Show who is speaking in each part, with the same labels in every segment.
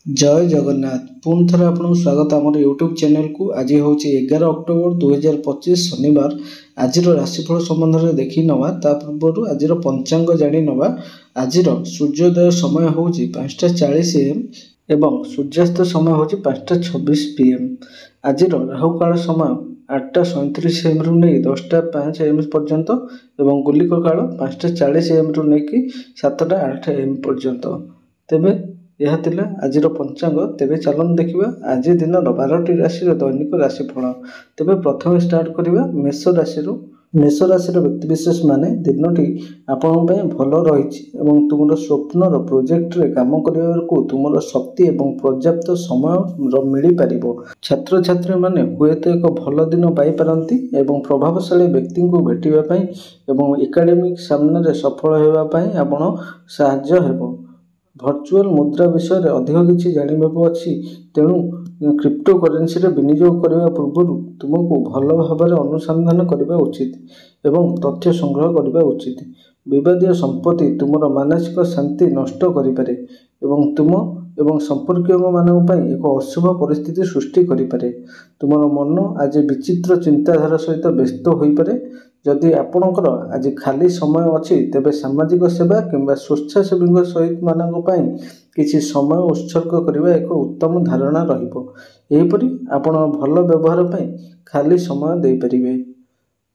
Speaker 1: जय जगन्नाथ पुणी थे आपको स्वागत आम यूट्यूब चैनल को। आज हूँ 11 अक्टोबर 2025 शनिवार। आज राशिफल संबंध में देखी नवा ता पूर्व आज पंचांग जाणी नवा। आज सूर्योदय समय हूँ 5:40 AM एवं सूर्यास्त समय हूँ 5:26 PM। आज राहुकाल समय 8:37 AM रु नहीं 10:05 AM पर्यंत एवं गुलिक काल 5:40 AM रु नहीं 7:08 AM पर्यंत। तेबे यह थिला आजिर पंचांग। तेबे चलन देखिबा आज दिन 12टी राशि दैनिक राशिफल। तेबे प्रथम स्टार्ट करिबा मेष राशि। मेष राशि व्यक्तिविशेष माने दिनटी आपण पय भल रहिछि एवं तुमर स्वप्नर प्रोजेक्ट रे काम करिबारको तुमर शक्ति एवं पर्याप्त समय मिली पारिबो। छात्र छात्री माने हुएत एक भल दिन पाई पारंती एवं प्रभावशाली व्यक्ति को भेटिबा पय एवं एकेडमिक सामने सफल हेबा पय आपण सहाय्य हेबो। भर्चुआल मुद्रा विषय में अधिक किसी जानवाक अच्छी तेणु क्रिप्टो करेन्सी रे विनियोग करने पूर्व तुमको भल भाव में अनुसंधान करने उचित एवं तथ्य संग्रह करने उचित। विवादीय संपत्ति तुमर मानसिक शांति नष्ट करें एवं तुम एवं संपर्क मानक एक अशुभ परिस्थिति सृष्टि करें। तुमर मन आज विचित्र चिंताधारा सहित व्यस्त हो पारे। जदि आपणकर आज खाली समय अच्छी तेबे सामाजिक सेवा किंबा स्वेच्छासेवी सहित मानक किसी समय उत्सर्ग करने एक उत्तम धारणा रहिबो। एहिपरि आपण भल व्यवहार पय खाली समय दे परिबे।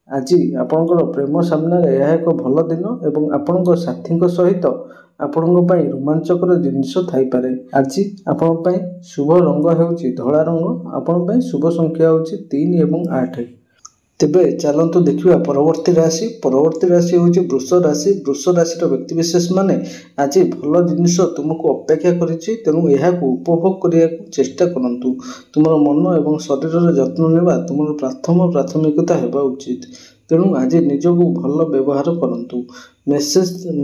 Speaker 1: आज आपणकर प्रेम सामने यह एक भल दिन एवं आपणक साथी सहित आपण रोमांचकर जिनिस थाई पारे। आज आपण पय शुभ रंग हेउची धला रंग। आपण पय शुभ संख्या होची 3 एवं 8। तेबे चलतु देखिबा परवर्ती राशि। परवर्ती राशि होची वृष राशि। वृष राशि व्यक्तिविशेष माने आज भल जिनिस तुमको अपेक्षा करिछि तेणु यहाक उपभोग करने चेष्टा करंतु। तुमर मन एवं शरीर जत्न नेबा तुमर प्राथमिकता हेबा उचित। तेणु आज निजको भल व्यवहार करंतु।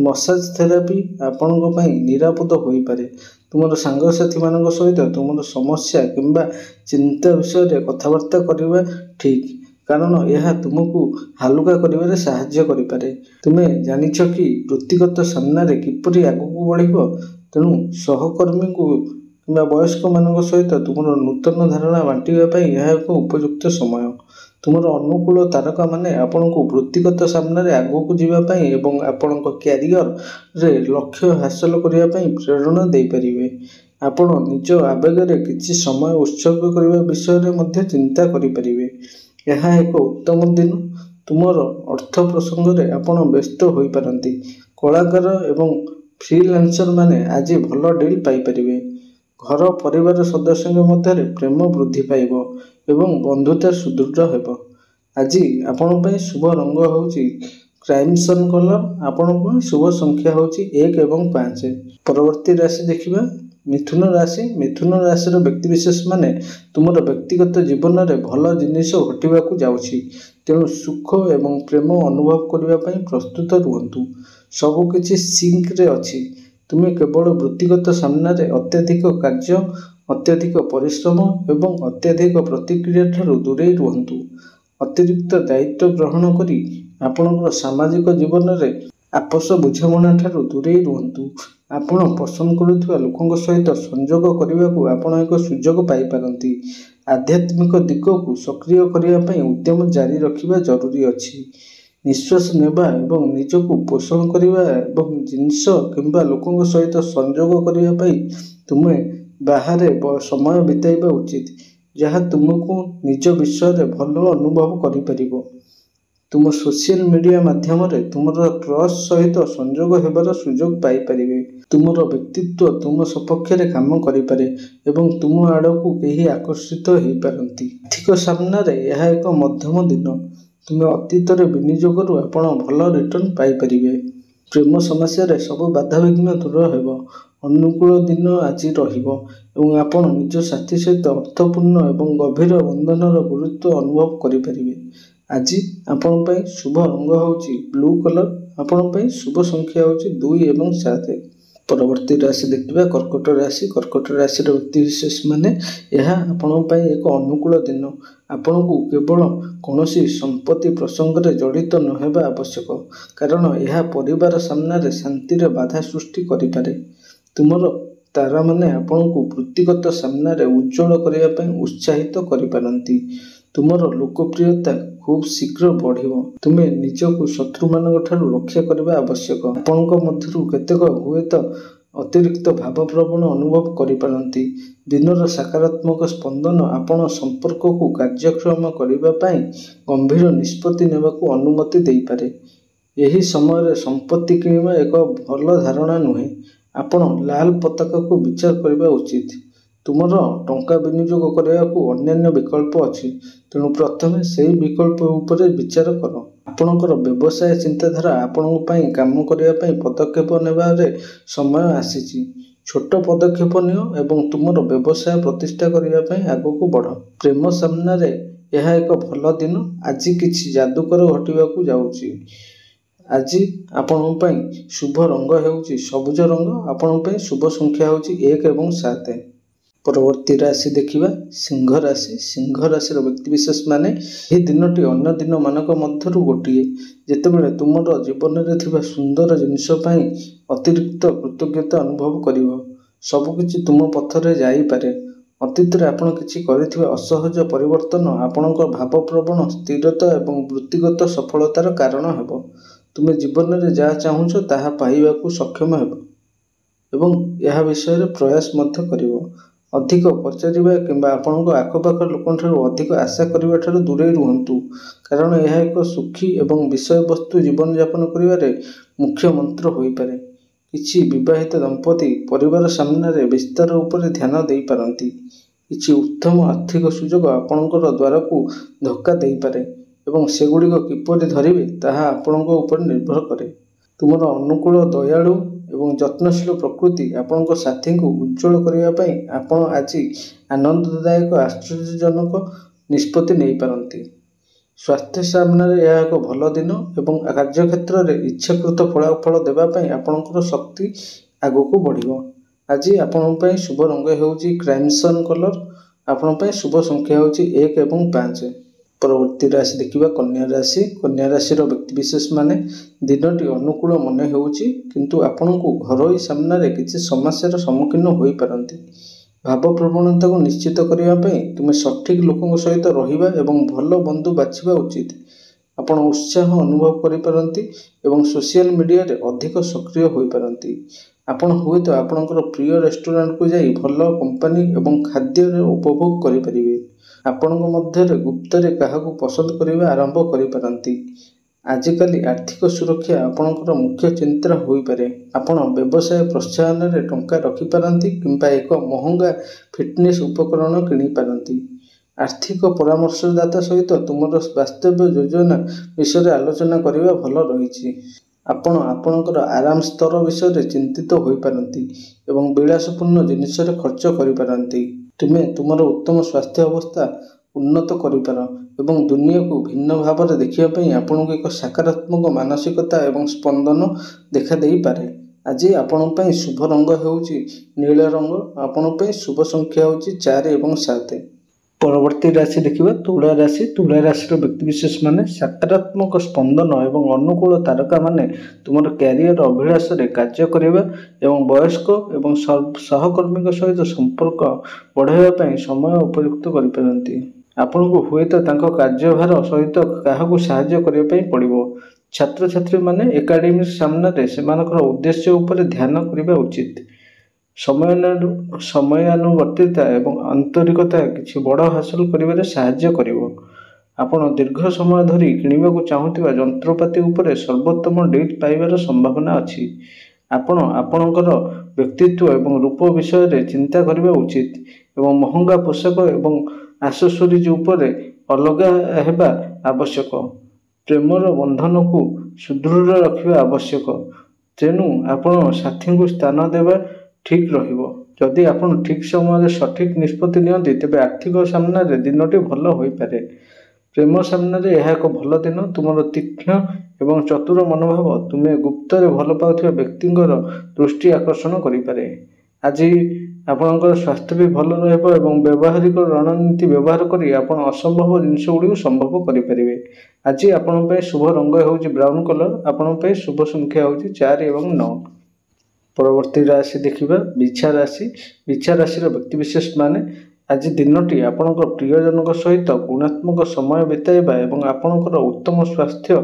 Speaker 1: मसाज थेरापी आपणक पय निरापद होई पारे। तुमर सांगसाथी मानक सहित तुमर समस्या किंबा चिंता विषय कथबार्ता करबा ठीक, कारण यह तुमको हालुका करिवारे साहाय्य करिपारे। तुमे जानिछ कि वृत्तिगत सामने किपरि आगको बढ़िबो। तेणु सहकर्मी को किंबा वयस्क मानक सहित तुमर नूतन धारणा बांटिबा पय यह एक उपयुक्त समय। तुमर अनुकूल तारका माने आपनको वृत्तिगत सामने आगको जीवा पय एवं आपनको कैरियर रे लक्ष्य हासिल करिया पय प्रेरणा दे परिबे। आपण निज आवेग रे किछि समय उत्सर्ग करिवा विषय रे मध्ये चिंता करि परिबे। यह एक उत्तम दिन। तुमर अर्थ प्रसंग रे आपण व्यस्त होई पारंती। कलाकार एवं फ्रीलांसर माने आज भल डील पाई परिबे। घर परिवार सदस्यों मध्य प्रेम वृद्धि पाइबो एवं बंधुता सुदृढ़ हेबो। आज आपण पय शुभ रंग होची क्राइमसन कलर। आपण शुभ संख्या होची 1 एवं 5। परवर्ती राशि देखिबा मिथुन राशि। मिथुन राशि व्यक्तिविशेष माने तुमर व्यक्तिगत जीवन में भल जिनिस घटवाक जाउछि तेणु सुख एवं प्रेम अनुभव करने प्रस्तुत रुहतु। सबकिछि सिंक रे अछि। तुमे केवल वृत्तिगत सामने अत्यधिक कार्य, अत्यधिक परिश्रम एवं अत्यधिक प्रतिक्रिया ठारू दूरे रुहतु। अतिरिक्त दायित्व ग्रहण करी आपणकर सामाजिक जीवन में आपस बुझामणा ठारू दूरे रुहतु। आपण पसंद करुवा लोकों सहित संयोग करने को आपण एक सुजोग पाई पारंती। आध्यात्मिक दिग को सक्रिय करने उद्यम जारी रखिबा जरूरी अछि। निश्वास नेबा एवं निजको पोषण करने एवं जिनिस किंबा लोकों सहित संयोग करने तुमे बाहर समय बिताइबा उचित, जहाँ तुमको निज विषय भल अनुभव करि परिबो। तुम सोशल मीडिया माध्यम रे तुमर क्रस सहित संयोग हेबार सुजोग पाई परिबे। तुमर व्यक्तित्व तुम सपक्ष रे काम करि पारे एवं तुम आड़को केही आकर्षित हो पारंती। आर्थिक सामना रे यह एक मध्यम दिन। तुम अतीत रे विनियोग रु आपण भल रिटर्न पाई परिबे। प्रेम समस्या रे सब बाधा विघ्न दूर हेबो। अनुकूल दिन आज रहिबो एवं आपण निज साथी सहित अर्थपूर्ण एवं गभीर बंधनर गुरुत्व अनुभव करि परिबे। आज आपण पय शुभ रंग होची ब्लू कलर। आपण पय शुभ संख्या होची 2 एवं 7। परवर्ती राशि देखिबा कर्कट राशि। कर्कट राशि व्यक्तिविशेष माने यह आपण पय एक अनुकूल दिन। आपण को केवल कौनसी संपत्ति प्रसंग रे जड़ित न हेबा आवश्यक, कारण यह परिवार सामने शांति रे बाधा सृष्टि करि पारे। तुमर ତାରାମାନେ ଆପଣଙ୍କୁ ବୃତ୍ତିଗତ ସାମ୍ନାରେ ଉଜ୍ଜ୍ୱଳ କରିବା ପାଇଁ ଉତ୍ସାହିତ କରିପାରନ୍ତି। ତୁମର ଲୋକପ୍ରିୟତା ଖୁବ୍ ଶୀଘ୍ର ବଢ଼ିବ। ତୁମେ ନିଜକୁ ଶତ୍ରୁମାନଙ୍କ ଠାରୁ ରକ୍ଷା କରିବା ଆବଶ୍ୟକ। ଆପଣଙ୍କ ମଧ୍ୟରୁ କେତେକ ହୁଏତ ଅତିରିକ୍ତ ଭାବପ୍ରବଣ ଅନୁଭବ କରିପାରନ୍ତି। ଦିନର ସକାରାତ୍ମକ ସ୍ପନ୍ଦନ ଆପଣ ସମ୍ପର୍କକୁ କାର୍ଯ୍ୟକ୍ଷମ କରିବା ପାଇଁ ଗମ୍ଭୀର ନିଷ୍ପତ୍ତି ନେବାକୁ ଅନୁମତି ଦେଇପାରେ। ଏହି ସମୟରେ ସମ୍ପତ୍ତି କିଣିବା ଏକ ଭଲ ଧାରଣା ନୁହେଁ। ଆପଣ ଲାଲ ପତାକାକୁ ବିଚାର କରିବା ଉଚିତ। ତୁମର ଟଙ୍କା ବିନିଯୋଗ କରିବାକୁ ଅନ୍ୟାନ୍ୟ ବିକଳ୍ପ ଅଛି, ତେଣୁ ପ୍ରଥମେ ସେହି ବିକଳ୍ପ ଉପରେ ବିଚାର କର। ଆପଣଙ୍କର ବ୍ୟବସାୟ ଚିନ୍ତାଧାରା ଆପଣଙ୍କ ପାଇଁ କାମ କରିବା ପାଇଁ ପଦକ୍ଷେପ ନେବାରେ ସମୟ ଆସିଛି। ଛୋଟ ପଦକ୍ଷେପ ନିଅ ଏବଂ ତୁମର ବ୍ୟବସାୟ ପ୍ରତିଷ୍ଠା କରିବା ପାଇଁ ଆଗକୁ ବଢ଼। ପ୍ରେମ ସାମ୍ନାରେ ଏହା ଏକ ଭଲ ଦିନ। ଆଜି କିଛି ଯାଦୁକର ଘଟିବାକୁ ଯାଉଛି। ଆଜି ଆପଣଙ୍କ ପାଇଁ ଶୁଭ ରଙ୍ଗ ହେଉଛି ସବୁଜ ରଙ୍ଗ। ଆପଣଙ୍କ ପାଇଁ ଶୁଭ ସଂଖ୍ୟା ହେଉଛି 1 ଏବଂ 7। ପରବର୍ତ୍ତୀ ରାଶି ଦେଖିବା ସିଂହ ରାଶି। ସିଂହ ରାଶିର ବ୍ୟକ୍ତିବିଶେଷମାନେ ଏହି ଦିନଟି ଅନ୍ୟ ଦିନମାନଙ୍କ ମଧ୍ୟରୁ ଗୋଟିଏ, ଯେତେବେଳେ ତୁମର ଜୀବନରେ ଥିବା ସୁନ୍ଦର ଜିନିଷ ପାଇଁ ଅତିରିକ୍ତ କୃତଜ୍ଞତା ଅନୁଭବ କରିବ। ସବୁକିଛି ତୁମ ପଥରେ ଯାଇପାରେ। ଅତୀତରେ ଆପଣ କିଛି କରିଥିବା ଅସହଜ ପରିବର୍ତ୍ତନ ଆପଣଙ୍କ ଭାବପ୍ରବଣ ସ୍ଥିରତା ଏବଂ ବୃତ୍ତିଗତ ସଫଳତାର କାରଣ ହେବ। ତୁମେ ଜୀବନରେ ଯାହା ଚାହୁଁଛ ତାହା ପାଇବାକୁ ସକ୍ଷମ ହେବ ଏବଂ ଏହା ବିଷୟରେ ପ୍ରୟାସ ମଧ୍ୟ କରିବ। ଅଧିକ ପଚାରିବା କିମ୍ବା ଆପଣଙ୍କ ଆଖପାଖ ଲୋକଙ୍କଠାରୁ ଅଧିକ ଆଶା କରିବା ଠାରୁ ଦୂରେଇ ରୁହନ୍ତୁ, କାରଣ ଏହା ଏକ ସୁଖୀ ଏବଂ ବିଷୟବସ୍ତୁ ଜୀବନଯାପନ କରିବାରେ ମୁଖ୍ୟ ମନ୍ତ୍ର ହୋଇପାରେ। କିଛି ବିବାହିତ ଦମ୍ପତି ପରିବାର ସାମ୍ନାରେ ବିସ୍ତାର ଉପରେ ଧ୍ୟାନ ଦେଇପାରନ୍ତି। କିଛି ଉତ୍ତମ ଆର୍ଥିକ ସୁଯୋଗ ଆପଣଙ୍କର ଦ୍ୱାରକୁ ଧକ୍କା ଦେଇପାରେ ଏବଂ ସେଗୁଡ଼ିକ କିପରି ଧରିବେ ତାହା ଆପଣଙ୍କ ଉପରେ ନିର୍ଭର କରେ। ତୁମର ଅନୁକୂଳ, ଦୟାଳୁ ଏବଂ ଯତ୍ନଶୀଳ ପ୍ରକୃତି ଆପଣଙ୍କ ସାଥୀଙ୍କୁ ଉଜ୍ଜ୍ୱଳ କରିବା ପାଇଁ ଆପଣ ଆଜି ଆନନ୍ଦଦାୟକ ଆଶ୍ଚର୍ଯ୍ୟଜନକ ନିଷ୍ପତ୍ତି ନେଇପାରନ୍ତି। ସ୍ୱାସ୍ଥ୍ୟ ସାମ୍ନାରେ ଏହା ଏକ ଭଲ ଦିନ ଏବଂ କାର୍ଯ୍ୟକ୍ଷେତ୍ରରେ ଇଚ୍ଛାକୃତ ଫଳାଫଳ ଦେବା ପାଇଁ ଆପଣଙ୍କର ଶକ୍ତି ଆଗକୁ ବଢ଼ିବ। ଆଜି ଆପଣଙ୍କ ପାଇଁ ଶୁଭ ରଙ୍ଗ ହେଉଛି କ୍ରାଇମସନ୍ କଲର୍। ଆପଣଙ୍କ ପାଇଁ ଶୁଭ ସଂଖ୍ୟା ହେଉଛି 1 ଏବଂ 5। ପରବର୍ତ୍ତୀ ରାଶି ଦେଖିବା କନ୍ୟା ରାଶି। କନ୍ୟା ରାଶିର ବ୍ୟକ୍ତିବିଶେଷମାନେ ଦିନଟି ଅନୁକୂଳ ମନେ ହେଉଛି, କିନ୍ତୁ ଆପଣଙ୍କୁ ଘରୋଇ ସାମ୍ନାରେ କିଛି ସମସ୍ୟାର ସମ୍ମୁଖୀନ ହୋଇପାରନ୍ତି। ଭାବପ୍ରବଣତାକୁ ନିଶ୍ଚିତ କରିବା ପାଇଁ ତୁମେ ସଠିକ୍ ଲୋକଙ୍କ ସହିତ ରହିବା ଏବଂ ଭଲ ବନ୍ଧୁ ବାଛିବା ଉଚିତ। ଆପଣ ଉତ୍ସାହ ଅନୁଭବ କରିପାରନ୍ତି ଏବଂ ସୋସିଆଲ ମିଡ଼ିଆରେ ଅଧିକ ସକ୍ରିୟ ହୋଇପାରନ୍ତି। ଆପଣ ହୁଏତ ଆପଣଙ୍କର ପ୍ରିୟ ରେଷ୍ଟୁରାଣ୍ଟକୁ ଯାଇ ଭଲ କମ୍ପାନୀ ଏବଂ ଖାଦ୍ୟର ଉପଭୋଗ କରିପାରିବେ। ଆପଣଙ୍କ ମଧ୍ୟରେ ଗୁପ୍ତରେ କାହାକୁ ପସନ୍ଦ କରିବା ଆରମ୍ଭ କରିପାରନ୍ତି। ଆଜିକାଲି ଆର୍ଥିକ ସୁରକ୍ଷା ଆପଣଙ୍କର ମୁଖ୍ୟ ଚିନ୍ତା ହୋଇପାରେ। ଆପଣ ବ୍ୟବସାୟ ପ୍ରୋତ୍ସାହନରେ ଟଙ୍କା ରଖିପାରନ୍ତି କିମ୍ବା ଏକ ମହଙ୍ଗା ଫିଟନେସ୍ ଉପକରଣ କିଣିପାରନ୍ତି। ଆର୍ଥିକ ପରାମର୍ଶଦାତା ସହିତ ତୁମର ବାସ୍ତବ୍ୟ ଯୋଜନା ବିଷୟରେ ଆଲୋଚନା କରିବା ଭଲ ରହିଛି। ଆପଣ ଆପଣଙ୍କର ଆରାମ ସ୍ତର ବିଷୟରେ ଚିନ୍ତିତ ହୋଇପାରନ୍ତି ଏବଂ ବିଳାସପୂର୍ଣ୍ଣ ଜିନିଷରେ ଖର୍ଚ୍ଚ କରିପାରନ୍ତି। ତୁମେ ତୁମର ଉତ୍ତମ ସ୍ୱାସ୍ଥ୍ୟ ଅବସ୍ଥା ଉନ୍ନତ କରିପାର ଏବଂ ଦୁନିଆକୁ ଭିନ୍ନ ଭାବରେ ଦେଖିବା ପାଇଁ ଆପଣଙ୍କୁ ଏକ ସକାରାତ୍ମକ ମାନସିକତା ଏବଂ ସ୍ପନ୍ଦନ ଦେଖାଦେଇପାରେ। ଆଜି ଆପଣଙ୍କ ପାଇଁ ଶୁଭ ରଙ୍ଗ ହେଉଛି ନୀଳ ରଙ୍ଗ। ଆପଣଙ୍କ ପାଇଁ ଶୁଭ ସଂଖ୍ୟା ହେଉଛି 4 ଏବଂ 7। ପରବର୍ତ୍ତୀ ରାଶି ଦେଖିବା ତୁଳା ରାଶି। ତୁଳା ରାଶିର ବ୍ୟକ୍ତିବିଶେଷମାନେ ସକାରାତ୍ମକ ସ୍ପନ୍ଦନ ଏବଂ ଅନୁକୂଳ ତାରକାମାନେ ତୁମର କ୍ୟାରିୟର ଅଭିଳାଷରେ କାର୍ଯ୍ୟ କରିବା ଏବଂ ବୟସ୍କ ଏବଂ ସହକର୍ମୀଙ୍କ ସହିତ ସମ୍ପର୍କ ବଢ଼ାଇବା ପାଇଁ ସମୟ ଉପଯୁକ୍ତ କରିପାରନ୍ତି। ଆପଣଙ୍କୁ ହୁଏତ ତାଙ୍କ କାର୍ଯ୍ୟଭାର ସହିତ କାହାକୁ ସାହାଯ୍ୟ କରିବା ପାଇଁ ପଡ଼ିବ। ଛାତ୍ରଛାତ୍ରୀମାନେ ଏକାଡେମିକ୍ ସାମ୍ନାରେ ସେମାନଙ୍କର ଉଦ୍ଦେଶ୍ୟ ଉପରେ ଧ୍ୟାନ କରିବା ଉଚିତ। ସମୟାନୁବର୍ତ୍ତିତା ଏବଂ ଆନ୍ତରିକତା କିଛି ବଡ଼ ହାସଲ କରିବାରେ ସାହାଯ୍ୟ କରିବ। ଆପଣ ଦୀର୍ଘ ସମୟ ଧରି କିଣିବାକୁ ଚାହୁଁଥିବା ଯନ୍ତ୍ରପାତି ଉପରେ ସର୍ବୋତ୍ତମ ଡିଲ୍ ପାଇବାର ସମ୍ଭାବନା ଅଛି। ଆପଣ ଆପଣଙ୍କର ବ୍ୟକ୍ତିତ୍ୱ ଏବଂ ରୂପ ବିଷୟରେ ଚିନ୍ତା କରିବା ଉଚିତ ଏବଂ ମହଙ୍ଗା ପୋଷାକ ଏବଂ ଆସେସରିଜ୍ ଉପରେ ଅଲଗା ହେବା ଆବଶ୍ୟକ। ପ୍ରେମର ବନ୍ଧନକୁ ସୁଦୃଢ଼ ରଖିବା ଆବଶ୍ୟକ, ତେଣୁ ଆପଣ ସାଥୀଙ୍କୁ ସ୍ଥାନ ଦେବା ଠିକ୍ ରହିବ। ଯଦି ଆପଣ ଠିକ୍ ସମୟରେ ସଠିକ୍ ନିଷ୍ପତ୍ତି ନିଅନ୍ତି, ତେବେ ଆର୍ଥିକ ସାମ୍ନାରେ ଦିନଟି ଭଲ ହୋଇପାରେ। ପ୍ରେମ ସାମ୍ନାରେ ଏହା ଏକ ଭଲ ଦିନ। ତୁମର ତୀକ୍ଷ୍ଣ ଏବଂ ଚତୁର ମନୋଭାବ ତୁମେ ଗୁପ୍ତରେ ଭଲ ପାଉଥିବା ବ୍ୟକ୍ତିଙ୍କର ଦୃଷ୍ଟି ଆକର୍ଷଣ କରିପାରେ। ଆଜି ଆପଣଙ୍କର ସ୍ୱାସ୍ଥ୍ୟ ବି ଭଲ ରହିବ ଏବଂ ବ୍ୟବହାରିକ ରଣନୀତି ବ୍ୟବହାର କରି ଆପଣ ଅସମ୍ଭବ ଜିନିଷଗୁଡ଼ିକୁ ସମ୍ଭବ କରିପାରିବେ। ଆଜି ଆପଣଙ୍କ ପାଇଁ ଶୁଭ ରଙ୍ଗ ହେଉଛି ବ୍ରାଉନ୍ କଲର୍। ଆପଣଙ୍କ ପାଇଁ ଶୁଭ ସଂଖ୍ୟା ହେଉଛି 4 ଏବଂ 9। परवर्ती राशि देखिबा बिछा राशि। बिछा राशि व्यक्तिविशेष माने आज दिनटी आपणकर प्रियजनक सहित गुणात्मक समय बिताइबा एवं आपणकर उत्तम स्वास्थ्य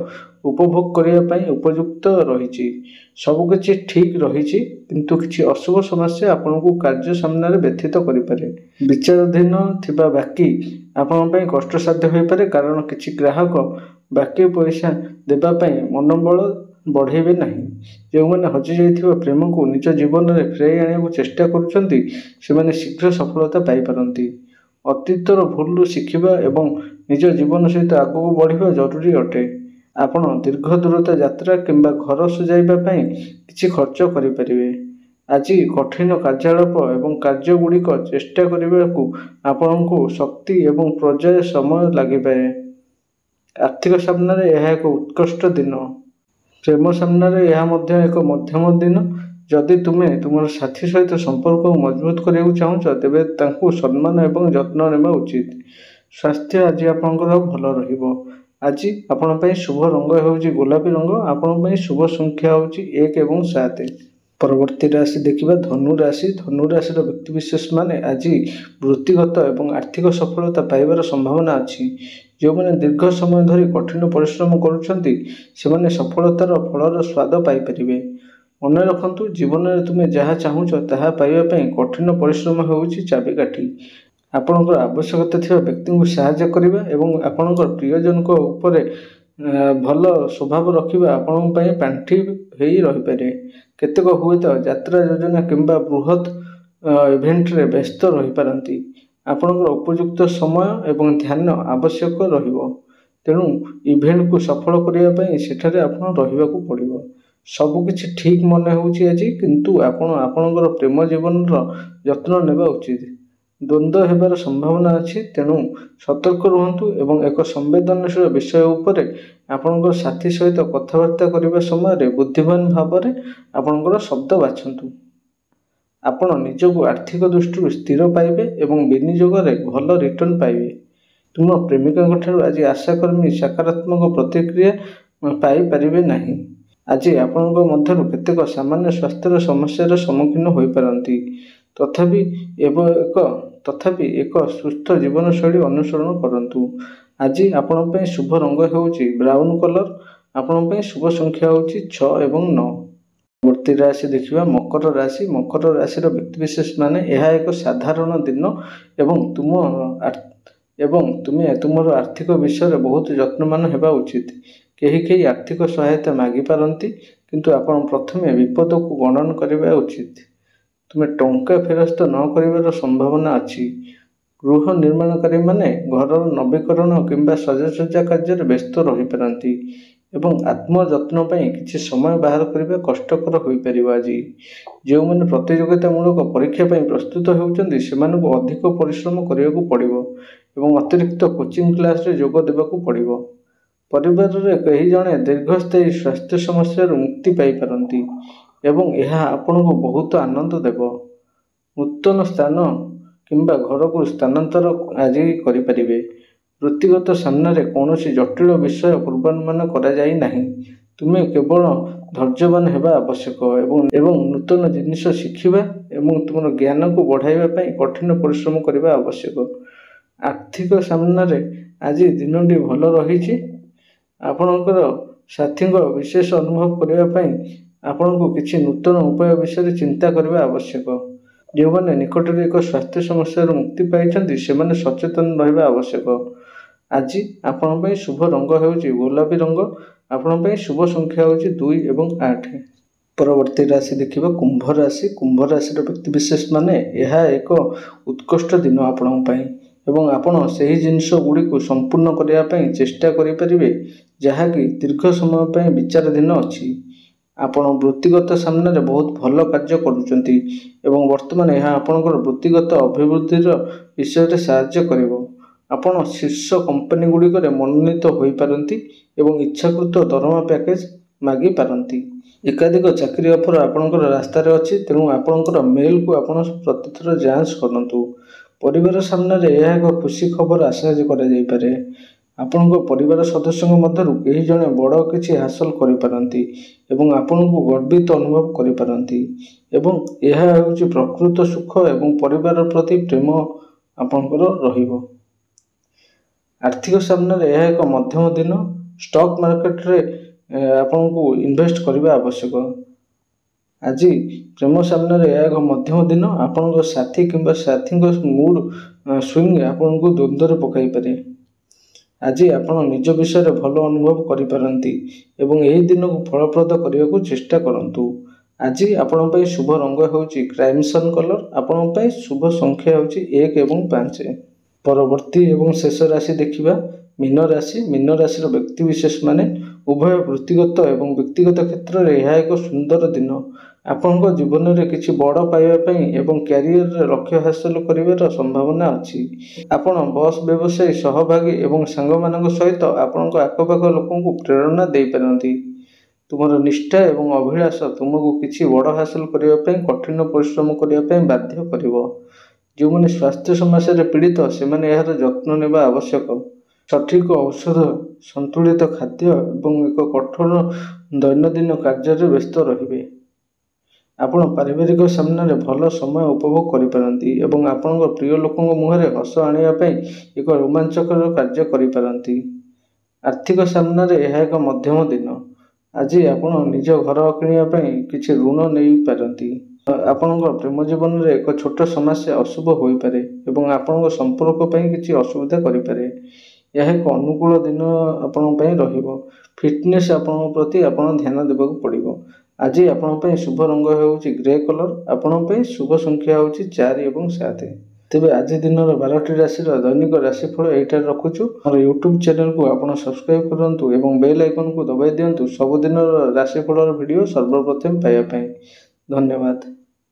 Speaker 1: उपभोग करने उपयुक्त रही। सबकि ठीक रही किंतु किसी अशुभ समस्या आपण को कार्य सामने व्यथित करें। विचाराधीन थिबा बाकी आपण कष्टसाध्य हो पारे, कारण किसी ग्राहक बाकी पैसा देवाई मनोबल बढ़ेबे नहीं। जो मैंने हजि जाइथिबा प्रेम को निज जीवन में फेराई आने चेष्टा करुछंती सेमाने शीघ्र सफलता पाई पारंती। अतीतर भूलू शिखिबा एवं निज जीवन सहित आगू बढ़िबा जरूरी अटे। आपण दीर्घ दूरता यात्रा किंबा घर सजाइबा पई किछि खर्च करि परिबे। आज कठिन कार्यालाप एवं कार्यगुड़िक चेष्टा करने को आपण को शक्ति एवं पर्याय समय लगे। आर्थिक सामने यह एक उत्कृष्ट दिन। प्रेम सामने यह एक मध्यम दिन। जदि तुमे तुम साथी सहित संपर्क को मजबूत करने चाहूच तेबे तांकु सम्मान एवं जत्न नेबा उचित। स्वास्थ्य आज आपंकर भल रहिबो। आज आपण पई शुभ रंग होउची गोलापी रंग। आपण पई शुभ संख्या होउची 1 एवं 7। परवर्ती राशि देखिबा धनु राशि। धनु राशि व्यक्तिविशेष माने आज वृत्तिगत एवं आर्थिक सफलता पाइबार संभावना अच्छी। जो मैंने दीर्घ समय धरी कठिन परिश्रम करुछंती सेमाने सफलतार फलर स्वाद पाई परिबे। मन रखंतु जीवन में तुमे जहाँ चाहूच ताहा पाइबा पई कठिन परिश्रम होउची चाबिकाठी। आपणकर आवश्यकता थिबा व्यक्ति को सहायता करिबा एवं आपणकर प्रियजनक उपरे भल स्वभाव रखिबा आपण पई पांठी हेई रहि पारे। केतेक हुए तो यात्रा योजना किंबा बृहत इवेंट रे व्यस्त रहि पारंती। आपणकर उपयुक्त समय एवं ध्यान आवश्यक रहिबो। तेणु इवेंट को सफल करिया पई सेठारे आपण रहिबाकू पड़िबो। सबकि ठीक मन होउची आज, किंतु आपणकर प्रेम जीवन जत्न नेबा उचित। द्वंद्व हेबार संभावना अच्छी, तेणु सतर्क रुहंतु एवं एक संवेदनशील विषय उपरे आपणकर साथी सहित कथबार्ता करने समय बुद्धिमान भाव में आपणकर शब्द बाछंतु। आपण निजको आर्थिक दृष्टि स्थिर पाइबे एवं विनियोग में भल रिटर्न पाइबे। तुम प्रेमिका ठारू आज आशा कर्मी सकारात्मक प्रतिक्रिया पाई पारिबे नहीं। आज आपणक मध्यरु केतेक सामान्य स्वास्थ्य समस्यार सम्मुखीन होई पारंती। तथापि एक सुस्थ जीवनशैली अनुसरण करंतु। आज आपण पे शुभ रंग होउची ब्राउन कलर। आपण पे शुभ संख्या होउची 6 एवं 9। वर्ती राशि देखिबा मकर राशि। मकर राशि व्यक्तिविशेष माने यह एक साधारण दिन एवं तुमे तुमर आर्थिक विषय बहुत यत्नमान हेबा उचित। कहीं आर्थिक सहायता मागी पारंती, किंतु आपण प्रथमे विपद को गणन करबा उचित। तुमे टंका फेरस्त न करिवार संभावना अच्छी। गृह निर्माणकारी माने घर नवीकरण किंबा सजासजा कार्य व्यस्त रही पारंती एवं आत्मजत्न पई किछि समय बाहर करबा कष्टकर होई परिबो। आज जो मैंने प्रतियोगितामूलक परीक्षा पई प्रस्तुत होउचंदी सेमानकु अधिक परिश्रम करियाकू पड़िबो एवं अतिरिक्त कोचिंग क्लास रे जोग देबाकू पड़िबो। परिवार रे कहीं जणे दीर्घस्थायी स्वास्थ्य समस्या मुक्ति पाई पारंती एवं यह आपन को बहुत आनंद देव। नूतन स्थान किंबा घर को स्थानांतर आज करि परिबे। वृत्तिगत सामने कौन जटिल विषय पूर्वानुमान करा जाई नहीं। तुमे केवल धैर्यवान हेबा आवश्यक एवं नूतन जिनिस शिखिबा एवं तुम ज्ञान को बढ़ाइबा पई कठिन परिश्रम करबा आवश्यक। आर्थिक सामने आज दिनटी भल रही। आपणकर साथी विशेष अनुभव करने आपण को किसी नूतन उपाय विषय चिंता करने आवश्यक। जो मैंने निकट में एक स्वास्थ्य समस्या मुक्ति पाई से सचेतन रहा आवश्यक। आज आपण शुभ रंग होउची गोलापी रंग। आपण शुभ संख्या होउची 2 एवं 8। परवर्ती राशि देखिबा कुंभ राशि। कुंभ राशि व्यक्तिविशेष माने यह एक उत्कृष्ट दिन आपण पई एवं आपण सही जिनिस गुड़ी को संपूर्ण करने चेष्टा करें जहाँकि दीर्घ समय पर विचाराधीन अच्छी। आपण वृत्तिगत सामने बहुत भल कार्य करुचंती एवं वर्तमान यह आपणकर वृत्तिगत अभिवृद्धि विषय साहाय्य करिवो। आपण शीर्ष कंपनी गुड़िक मनोनीत हो पारंती एवं इच्छाकृत दरमा पैकेज मागी पारंती। एकाधिक चाकरी ऑफर आपणकर रास्तार अच्छी, तेणु आपणकर मेल को आपण प्रतिथर जांच करंतु। परिवार सामने यह एक खुशी खबर आशा करा जाई पारे। ଆପଣଙ୍କ ପରିବାର ସଦସ୍ୟଙ୍କ ମଧ୍ୟରୁ କେହି ଜଣେ ବଡ଼ କିଛି ହାସଲ କରିପାରନ୍ତି ଏବଂ ଆପଣଙ୍କୁ ଗର୍ବିତ ଅନୁଭବ କରିପାରନ୍ତି ଏବଂ ଏହା ହେଉଛି ପ୍ରକୃତ ସୁଖ ଏବଂ ପରିବାର ପ୍ରତି ପ୍ରେମ ଆପଣଙ୍କର ରହିବ। ଆର୍ଥିକ ସାମ୍ନାରେ ଏହା ଏକ ମଧ୍ୟମ ଦିନ। ଷ୍ଟକ୍ ମାର୍କେଟରେ ଆପଣଙ୍କୁ ଇନଭେଷ୍ଟ କରିବା ଆବଶ୍ୟକ। ଆଜି ପ୍ରେମ ସାମ୍ନାରେ ଏହା ଏକ ମଧ୍ୟମ ଦିନ। ଆପଣଙ୍କ ସାଥୀ କିମ୍ବା ସାଥୀଙ୍କ ମୁଡ୍ ସୁଇଙ୍ଗ ଆପଣଙ୍କୁ ଦ୍ୱନ୍ଦ୍ୱରେ ପକାଇପାରେ। ଆଜି ଆପଣ ନିଜ ବିଷୟରେ ଭଲ ଅନୁଭବ କରିପାରନ୍ତି ଏବଂ ଏହି ଦିନକୁ ଫଳପ୍ରଦ କରିବାକୁ ଚେଷ୍ଟା କରନ୍ତୁ। ଆଜି ଆପଣଙ୍କ ପାଇଁ ଶୁଭ ରଙ୍ଗ ହେଉଛି କ୍ରାଇମସନ୍ କଲର୍। ଆପଣଙ୍କ ପାଇଁ ଶୁଭ ସଂଖ୍ୟା ହେଉଛି 1 ଏବଂ 5। ପରବର୍ତ୍ତୀ ଏବଂ ଶେଷ ରାଶି ଦେଖିବା ମୀନ ରାଶି। ମୀନ ରାଶିର ବ୍ୟକ୍ତିବିଶେଷମାନେ ଉଭୟ ବୃତ୍ତିଗତ ଏବଂ ବ୍ୟକ୍ତିଗତ କ୍ଷେତ୍ରରେ ଏହା ଏକ ସୁନ୍ଦର ଦିନ। ଆପଣଙ୍କ ଜୀବନରେ କିଛି ବଡ଼ ପାଇବା ପାଇଁ ଏବଂ କ୍ୟାରିୟରରେ ଲକ୍ଷ୍ୟ ହାସଲ କରିବାର ସମ୍ଭାବନା ଅଛି। ଆପଣ ବସ୍, ବ୍ୟବସାୟୀ, ସହଭାଗୀ ଏବଂ ସାଙ୍ଗମାନଙ୍କ ସହିତ ଆପଣଙ୍କ ଆଖପାଖ ଲୋକଙ୍କୁ ପ୍ରେରଣା ଦେଇପାରନ୍ତି। ତୁମର ନିଷ୍ଠା ଏବଂ ଅଭିଳାଷ ତୁମକୁ କିଛି ବଡ଼ ହାସଲ କରିବା ପାଇଁ କଠିନ ପରିଶ୍ରମ କରିବା ପାଇଁ ବାଧ୍ୟ କରିବ। ଯେଉଁମାନେ ସ୍ୱାସ୍ଥ୍ୟ ସମସ୍ୟାରେ ପୀଡ଼ିତ ସେମାନେ ଏହାର ଯତ୍ନ ନେବା ଆବଶ୍ୟକ। ସଠିକ୍ ଔଷଧ, ସନ୍ତୁଳିତ ଖାଦ୍ୟ ଏବଂ ଏକ କଠୋର ଦୈନନ୍ଦିନ କାର୍ଯ୍ୟରେ ବ୍ୟସ୍ତ ରହିବେ। ଆପଣ ପାରିବାରିକ ସାମ୍ନାରେ ଭଲ ସମୟ ଉପଭୋଗ କରିପାରନ୍ତି ଏବଂ ଆପଣଙ୍କ ପ୍ରିୟ ଲୋକଙ୍କ ମୁହଁରେ ହସ ଆଣିବା ପାଇଁ ଏକ ରୋମାଞ୍ଚକର କାର୍ଯ୍ୟ କରିପାରନ୍ତି। ଆର୍ଥିକ ସାମ୍ନାରେ ଏହା ଏକ ମଧ୍ୟମ ଦିନ। ଆଜି ଆପଣ ନିଜ ଘର କିଣିବା ପାଇଁ କିଛି ଋଣ ନେଇପାରନ୍ତି। ଆପଣଙ୍କ ପ୍ରେମ ଜୀବନରେ ଏକ ଛୋଟ ସମସ୍ୟା ଅଶୁଭ ହୋଇପାରେ ଏବଂ ଆପଣଙ୍କ ସମ୍ପର୍କ ପାଇଁ କିଛି ଅସୁବିଧା କରିପାରେ। ଏହା ଏକ ଅନୁକୂଳ ଦିନ ଆପଣଙ୍କ ପାଇଁ ରହିବ। ଫିଟନେସ୍ ଆପଣଙ୍କ ପ୍ରତି ଆପଣ ଧ୍ୟାନ ଦେବାକୁ ପଡ଼ିବ। ଆଜି ଆପଣଙ୍କ ପାଇଁ ଶୁଭ ରଙ୍ଗ ହେଉଛି ଗ୍ରେ କଲର୍। ଆପଣଙ୍କ ପାଇଁ ଶୁଭ ସଂଖ୍ୟା ହେଉଛି 4 ଏବଂ 7। ତେବେ ଆଜି ଦିନର 12ଟି ରାଶିର ଦୈନିକ ରାଶିଫଳ ଏଇଠାରେ ରଖୁଛୁ। ଆମର ୟୁଟ୍ୟୁବ୍ ଚ୍ୟାନେଲକୁ ଆପଣ ସବସ୍କ୍ରାଇବ୍ କରନ୍ତୁ ଏବଂ ବେଲ୍ ଆଇକନ୍କୁ ଦବାଇ ଦିଅନ୍ତୁ ସବୁଦିନର ରାଶିଫଳର ଭିଡ଼ିଓ ସର୍ବପ୍ରଥମେ ପାଇବା ପାଇଁ। ଧନ୍ୟବାଦ।